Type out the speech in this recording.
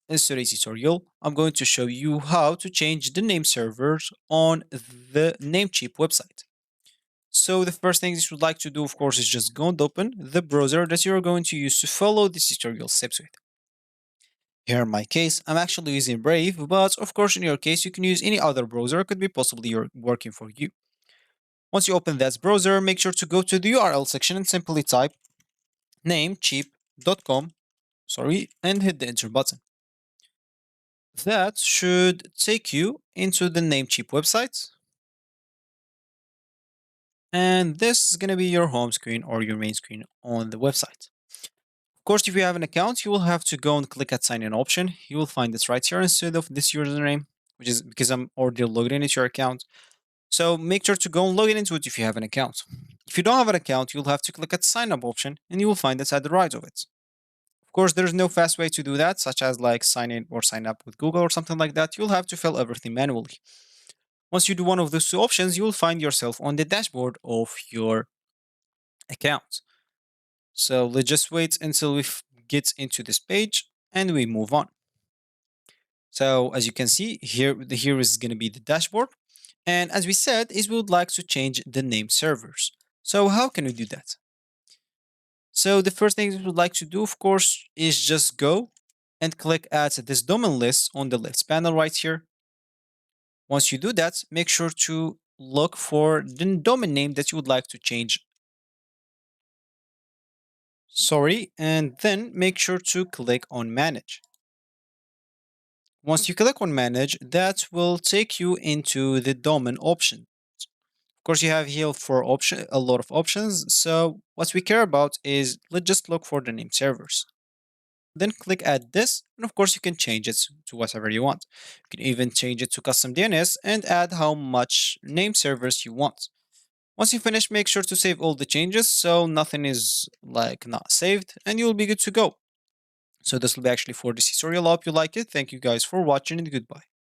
in today's tutorial, I'm going to show you how to change the name servers on the Namecheap website. So the first thing that you would like to do, of course, is just go and open the browser that you're going to use to follow this tutorial steps with. Here in my case, I'm actually using Brave, but of course in your case, you can use any other browser. It could be possibly working for you. Once you open that browser, make sure to go to the URL section and simply type namecheap.com, and hit the enter button. That should take you into the Namecheap website. And this is going to be your home screen or your main screen on the website. Of course, if you have an account, you will have to go and click at sign in option. You will find this right here instead of this username, which is because I'm already logged in into your account. So make sure to go and log in into it if you have an account. If you don't have an account, you'll have to click at sign up option and you will find this at the right of it. Of course, there's no fast way to do that, such as like sign in or sign up with Google or something like that. You'll have to fill everything manually. Once you do one of those two options, you will find yourself on the dashboard of your account. So let's just wait until we get into this page and we move on. So as you can see here is going to be the dashboard. And as we said, is we would like to change the name servers. So how can we do that? So the first thing we would like to do, of course, is just go and click at this domain list on the left panel right here. Once you do that, make sure to look for the domain name that you would like to change. And then make sure to click on manage. Once you click on manage, that will take you into the domain option. Of course, you have here a lot of options. So what we care about is let's just look for the name servers. Then click add this, and of course you can change it to whatever you want. You can even change it to custom DNS and add how much name servers you want. Once you finish, make sure to save all the changes so nothing is like not saved, and you'll be good to go. So this will be actually for this tutorial. I hope you like it. Thank you guys for watching and goodbye.